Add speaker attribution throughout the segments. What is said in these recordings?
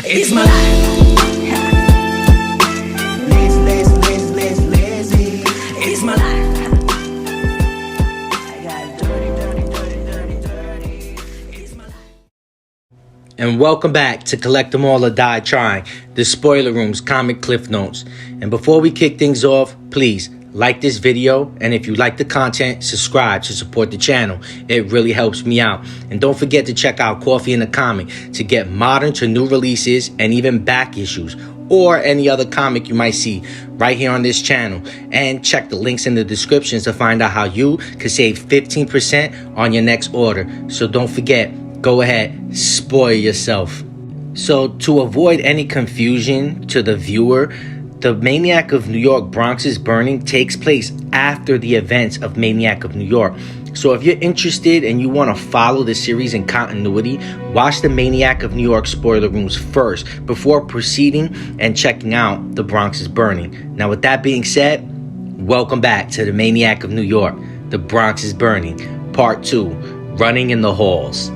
Speaker 1: It's my life. Lazy. It's my life. I got dirty. It's my life.
Speaker 2: And welcome back to Collect Them All or Die Trying, the Spoiler Room's comic cliff notes. And before we kick things off, please like this video, and if you like the content, subscribe to support the channel. It really helps me out. And don't forget to check out Coffee in the Comic to get modern to new releases and even back issues or any other comic you might see right here on this channel. And check the links in the descriptions to find out how you can save 15% on your next order. So don't forget, go ahead, spoil yourself. So to avoid any confusion to the viewer, the Maniac of New York Bronx's burning takes place after the events of Maniac of New York. So if you're interested and you want to follow the series in continuity, watch the Maniac of New York spoiler rooms first before proceeding and checking out the Bronx's burning. Now with that being said, welcome back to the Maniac of New York, the Bronx is Burning, Part 2, Running in the Halls.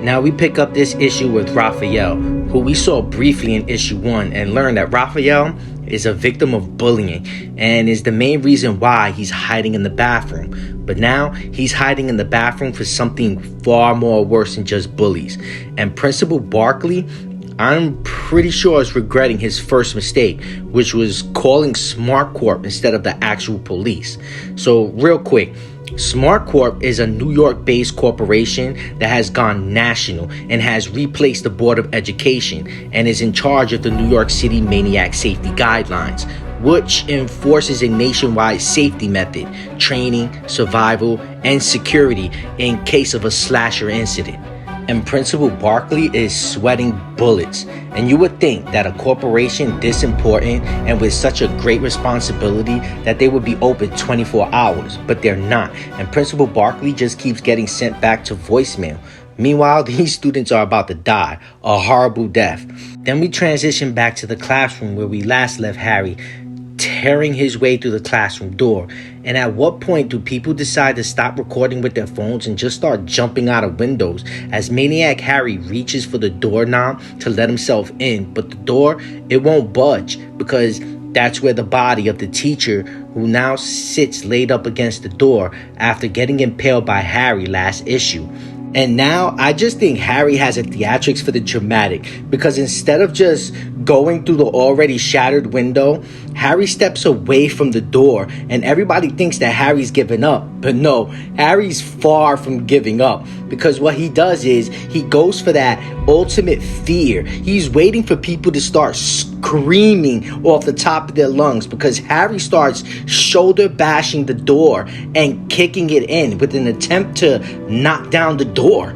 Speaker 2: Now we pick up this issue with Raphael, who we saw briefly in issue 1, and learn that Raphael is a victim of bullying and is the main reason why he's hiding in the bathroom. But now he's hiding in the bathroom for something far more worse than just bullies. And Principal Barkley, I'm pretty sure, is regretting his first mistake, which was calling Smartcorp instead of the actual police. So real quick, Smartcorp is a New York-based corporation that has gone national and has replaced the Board of Education and is in charge of the New York City Maniac Safety Guidelines, which enforces a nationwide safety method, training, survival, and security in case of a slasher incident. And Principal Barkley is sweating bullets. And you would think that a corporation this important and with such a great responsibility that they would be open 24 hours, but they're not. And Principal Barkley just keeps getting sent back to voicemail. Meanwhile, these students are about to die a horrible death. Then we transition back to the classroom where we last left Harry, tearing his way through the classroom door. And at what point do people decide to stop recording with their phones and just start jumping out of windows as Maniac Harry reaches for the doorknob to let himself in, but the door, it won't budge because that's where the body of the teacher who now sits laid up against the door after getting impaled by Harry last issue. And now I just think Harry has a theatrics for the dramatic, because instead of just going through the already shattered window, Harry steps away from the door and everybody thinks that Harry's given up. But no, Harry's far from giving up, because what he does is he goes for that ultimate fear. He's waiting for people to start screaming off the top of their lungs, because Harry starts shoulder bashing the door and kicking it in with an attempt to knock down the door.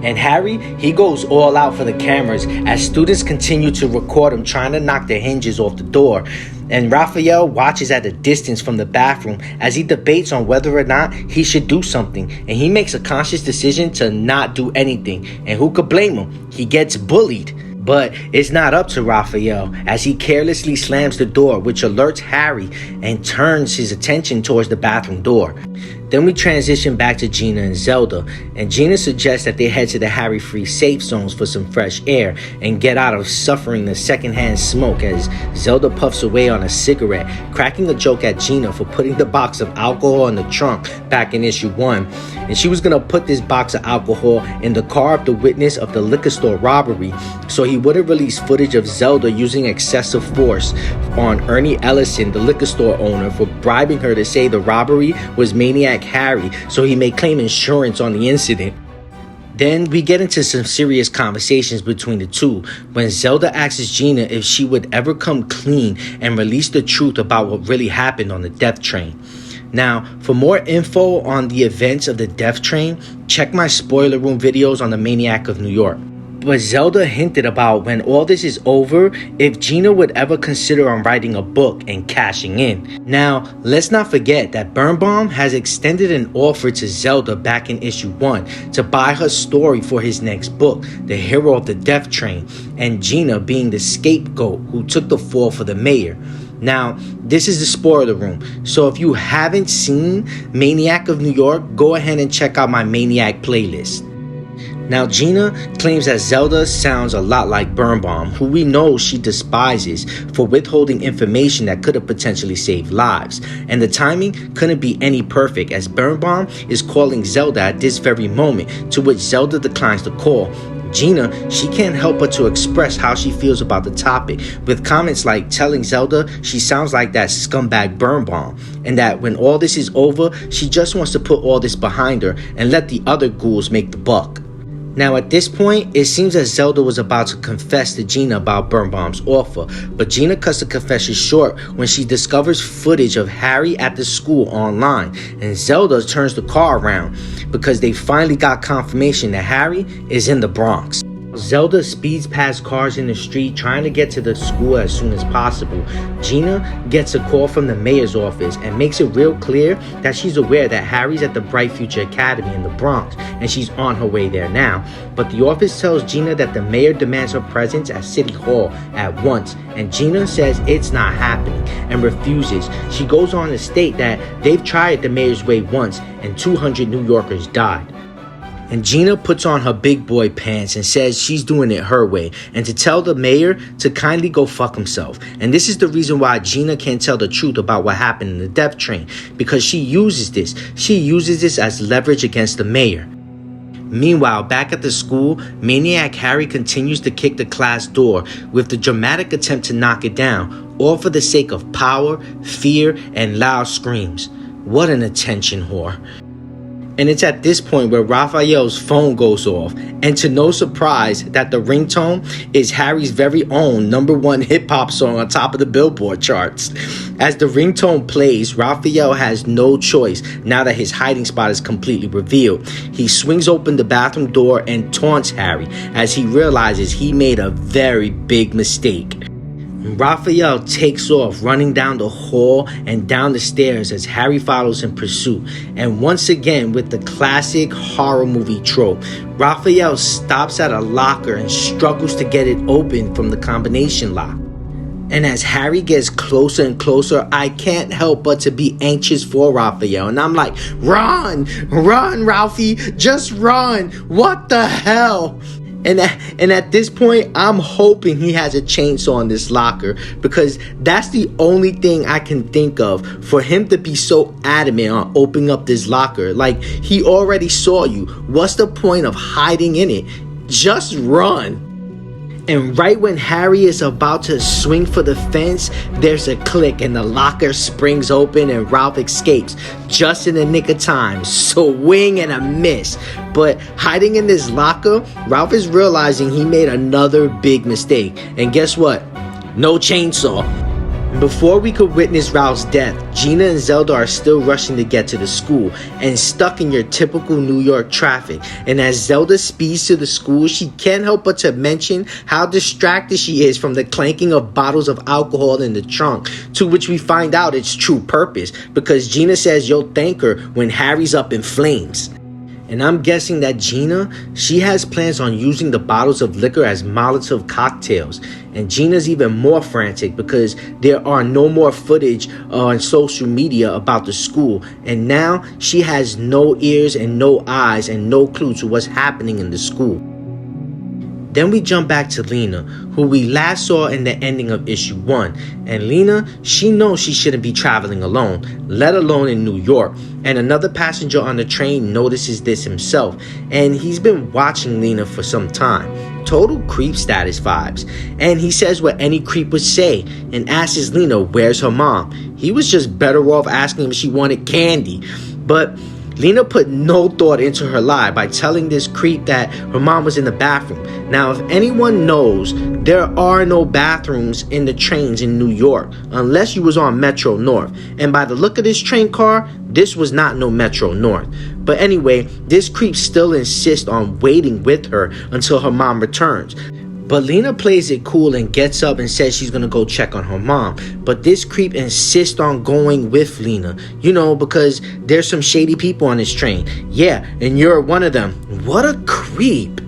Speaker 2: And Harry, he goes all out for the cameras as students continue to record him trying to knock the hinges off the door. And Raphael watches at a distance from the bathroom as he debates on whether or not he should do something. And he makes a conscious decision to not do anything. And who could blame him? He gets bullied. But it's not up to Raphael as he carelessly slams the door, which alerts Harry and turns his attention towards the bathroom door. Then we transition back to Gina and Zelda, and Gina suggests that they head to the Harry-free safe zones for some fresh air and get out of suffering the secondhand smoke as Zelda puffs away on a cigarette, cracking a joke at Gina for putting the box of alcohol in the trunk back in issue 1. And she was going to put this box of alcohol in the car of the witness of the liquor store robbery so he wouldn't release footage of Zelda using excessive force on Ernie Ellison, the liquor store owner, for bribing her to say the robbery was Maniac Harry so he may claim insurance on the incident. Then we get into some serious conversations between the two when Zelda asks Gina if she would ever come clean and release the truth about what really happened on the death train. Now, for more info on the events of the death train, check my spoiler room videos on the Maniac of New York. But Zelda hinted about when all this is over, if Gina would ever consider on writing a book and cashing in. Now, let's not forget that Birnbaum has extended an offer to Zelda back in issue 1 to buy her story for his next book, The Hero of the Death Train, and Gina being the scapegoat who took the fall for the mayor. Now, this is the spoiler room, so if you haven't seen Maniac of New York, go ahead and check out my Maniac playlist. Now, Gina claims that Zelda sounds a lot like Birnbaum, who we know she despises for withholding information that could have potentially saved lives. And the timing couldn't be any perfect, as Birnbaum is calling Zelda at this very moment, to which Zelda declines the call. Gina, she can't help but to express how she feels about the topic, with comments like telling Zelda she sounds like that scumbag Birnbaum, and that when all this is over, she just wants to put all this behind her and let the other ghouls make the buck. Now at this point, it seems that Zelda was about to confess to Gina about Birnbaum's offer, but Gina cuts the confession short when she discovers footage of Harry at the school online, and Zelda turns the car around because they finally got confirmation that Harry is in the Bronx. Zelda speeds past cars in the street trying to get to the school as soon as possible. Gina gets a call from the mayor's office and makes it real clear that she's aware that Harry's at the Bright Future Academy in the Bronx and she's on her way there now. But the office tells Gina that the mayor demands her presence at City Hall at once, and Gina says it's not happening and refuses. She goes on to state that they've tried the mayor's way once and 200 New Yorkers died. And Gina puts on her big boy pants and says she's doing it her way and to tell the mayor to kindly go fuck himself. And this is the reason why Gina can't tell the truth about what happened in the death train, because she uses this as leverage against the mayor. Meanwhile, back at the school, Maniac Harry continues to kick the class door with the dramatic attempt to knock it down, all for the sake of power, fear, and loud screams. What an attention whore. And it's at this point where Raphael's phone goes off, and to no surprise that the ringtone is Harry's very own #1 hip-hop song on top of the Billboard charts. As the ringtone plays, Raphael has no choice now that his hiding spot is completely revealed. He swings open the bathroom door and taunts Harry as he realizes he made a very big mistake. Raphael takes off, running down the hall and down the stairs as Harry follows in pursuit. And once again, with the classic horror movie trope, Raphael stops at a locker and struggles to get it open from the combination lock. And as Harry gets closer and closer, I can't help but to be anxious for Raphael. And I'm like, run, Ralphie, just run. What the hell? And at this point, I'm hoping he has a chainsaw in this locker, because that's the only thing I can think of for him to be so adamant on opening up this locker. Like, he already saw you. What's the point of hiding in it? Just run. And right when Harry is about to swing for the fence, there's a click and the locker springs open and Ralph escapes just in the nick of time. Swing and a miss. But hiding in this locker, Ralph is realizing he made another big mistake. And guess what? No chainsaw. Before we could witness Ralph's death, Gina and Zelda are still rushing to get to the school and stuck in your typical New York traffic. And as Zelda speeds to the school, she can't help but to mention how distracted she is from the clanking of bottles of alcohol in the trunk, to which we find out its true purpose, because Gina says you'll thank her when Harry's up in flames. And I'm guessing that Gina, she has plans on using the bottles of liquor as Molotov cocktails. And Gina's even more frantic because there are no more footage on social media about the school. And now she has no ears and no eyes and no clue to what's happening in the school. Then we jump back to Lena, who we last saw in the ending of issue 1. And Lena, she knows she shouldn't be traveling alone, let alone in New York. And another passenger on the train notices this himself, and he's been watching Lena for some time. Total creep status vibes. And he says what any creep would say and asks Lena where's her mom. He was just better off asking if she wanted candy. But Lena put no thought into her lie by telling this creep that her mom was in the bathroom. Now, if anyone knows, there are no bathrooms in the trains in New York unless you was on Metro North. And by the look of this train car, this was not no Metro North. But anyway, this creep still insists on waiting with her until her mom returns. But Lena plays it cool and gets up and says she's gonna go check on her mom. But this creep insists on going with Lena, you know, because there's some shady people on this train. Yeah, and you're one of them. What a creep.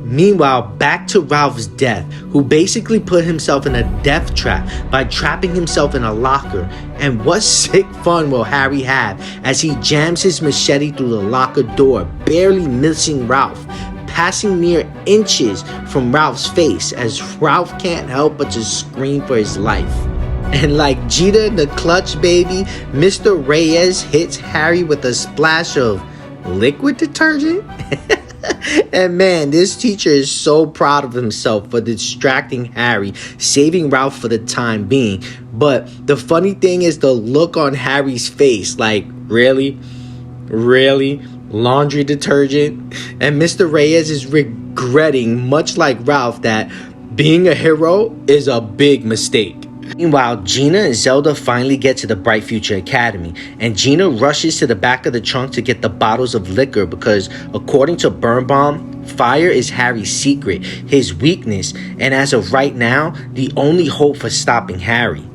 Speaker 2: Meanwhile, back to Ralph's death, who basically put himself in a death trap by trapping himself in a locker. And what sick fun will Harry have as he jams his machete through the locker door, barely missing Ralph. passing mere inches from Ralph's face as Ralph can't help but to scream for his life. And like Jeter in the clutch, baby, Mr. Reyes hits Harry with a splash of liquid detergent. And man, this teacher is so proud of himself for distracting Harry, saving Ralph for the time being. But the funny thing is the look on Harry's face, like, really? Really? Laundry detergent? And Mr. Reyes is regretting, much like Ralph, that being a hero is a big mistake. Meanwhile, Gina and Zelda finally get to the Bright Future Academy, and Gina rushes to the back of the trunk to get the bottles of liquor because, according to Birnbaum, fire is Harry's secret, his weakness, and as of right now, the only hope for stopping Harry.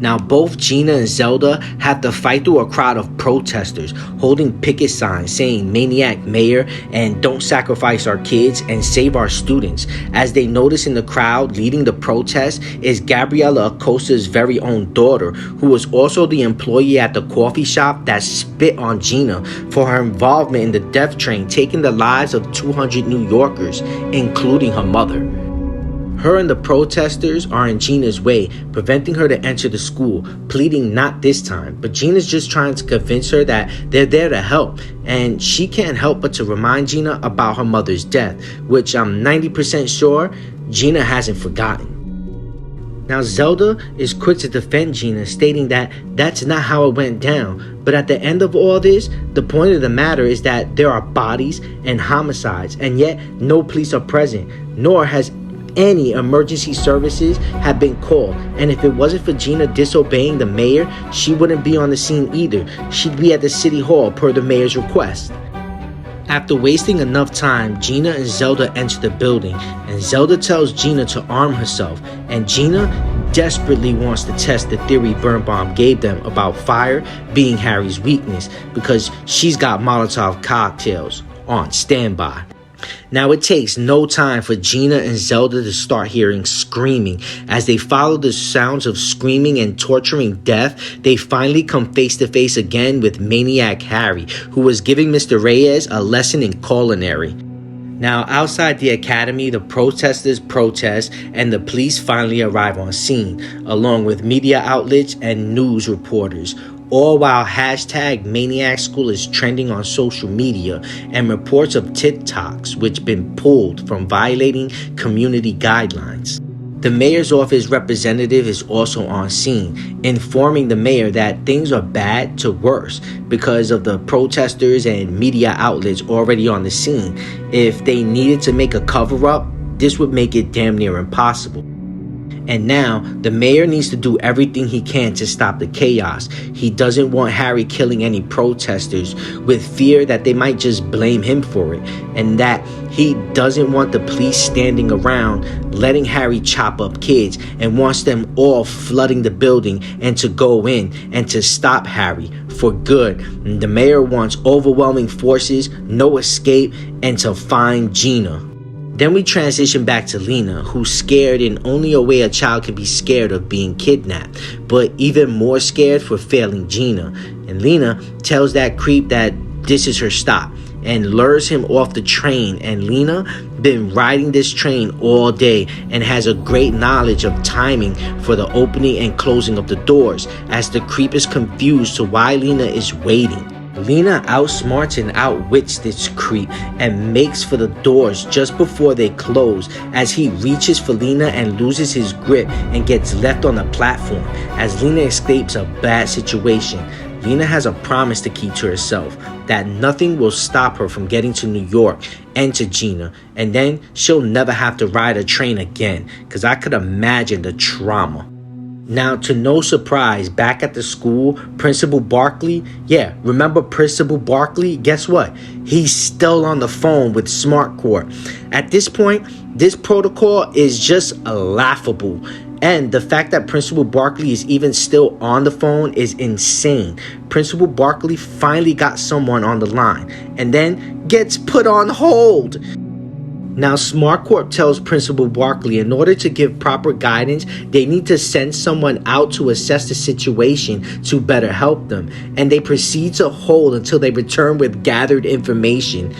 Speaker 2: Now, both Gina and Zelda have to fight through a crowd of protesters holding picket signs saying Maniac Mayor and don't sacrifice our kids and save our students, as they notice in the crowd leading the protest is Gabriella Acosta's very own daughter, who was also the employee at the coffee shop that spit on Gina for her involvement in the death train taking the lives of 200 New Yorkers, including her mother. Her and the protesters are in Gina's way, preventing her to enter the school, pleading not this time. But Gina's just trying to convince her that they're there to help, and she can't help but to remind Gina about her mother's death, which I'm 90% sure Gina hasn't forgotten. Now, Zelda is quick to defend Gina, stating that that's not how it went down. But at the end of all this, the point of the matter is that there are bodies and homicides, and yet no police are present, nor has any emergency services have been called. And if it wasn't for Gina disobeying the mayor, she wouldn't be on the scene either. She'd be at the city hall per the mayor's request. After wasting enough time, Gina and Zelda enter the building, and Zelda tells Gina to arm herself, and Gina desperately wants to test the theory Birnbaum gave them about fire being Harry's weakness, because she's got Molotov cocktails on standby. Now, it takes no time for Gina and Zelda to start hearing screaming. As they follow the sounds of screaming and torturing death, they finally come face to face again with Maniac Harry, who was giving Mr. Reyes a lesson in culinary. Now, outside the academy, the protesters protest and the police finally arrive on scene, along with media outlets and news reporters. All while hashtag Maniac School is trending on social media and reports of TikToks which been pulled from violating community guidelines. The mayor's office representative is also on scene, informing the mayor that things are bad to worse because of the protesters and media outlets already on the scene. If they needed to make a cover-up, this would make it damn near impossible. And now, the mayor needs to do everything he can to stop the chaos. He doesn't want Harry killing any protesters, with fear that they might just blame him for it, and that he doesn't want the police standing around letting Harry chop up kids, and wants them all flooding the building and to go in and to stop Harry for good. And the mayor wants overwhelming forces, no escape, and to find Gina. Then we transition back to Lena, who's scared in only a way a child can be scared of being kidnapped, but even more scared for failing Gina. And Lena tells that creep that this is her stop and lures him off the train. And Lena been riding this train all day and has a great knowledge of timing for the opening and closing of the doors, as the creep is confused to why Lena is waiting. Lena outsmarts and outwits this creep and makes for the doors just before they close, as he reaches for Lena and loses his grip and gets left on the platform as Lena escapes a bad situation. Lena has a promise to keep to herself, that nothing will stop her from getting to New York and to Gina, and then she'll never have to ride a train again, because I could imagine the trauma. Now, to no surprise, back at the school, Principal Barkley, remember Principal Barkley? Guess what? He's still on the phone with Smartcorp. At this point, this protocol is just laughable. And the fact that Principal Barkley is even still on the phone is insane. Principal Barkley finally got someone on the line and then gets put on hold. Now, Smartcorp tells Principal Barkley in order to give proper guidance, they need to send someone out to assess the situation to better help them. And they proceed to hold until they return with gathered information.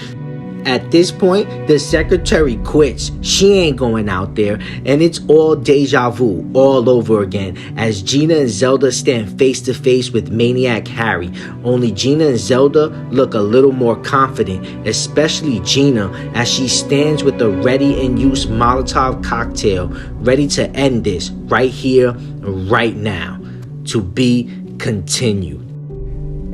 Speaker 2: At this point, the secretary quits. She ain't going out there, and it's all deja vu all over again as Gina and Zelda stand face to face with Maniac Harry. Only Gina and Zelda look a little more confident, especially Gina as she stands with a ready-in-use Molotov cocktail, ready to end this right here, right now. To be continued.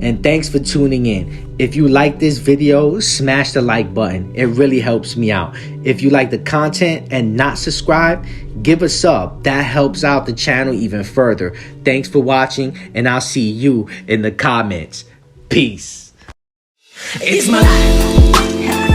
Speaker 2: And thanks for tuning in. If you like this video, smash the like button. It really helps me out. If you like the content and not subscribe, give a sub. That helps out the channel even further. Thanks for watching, and I'll see you in the comments. Peace.
Speaker 1: It's my life.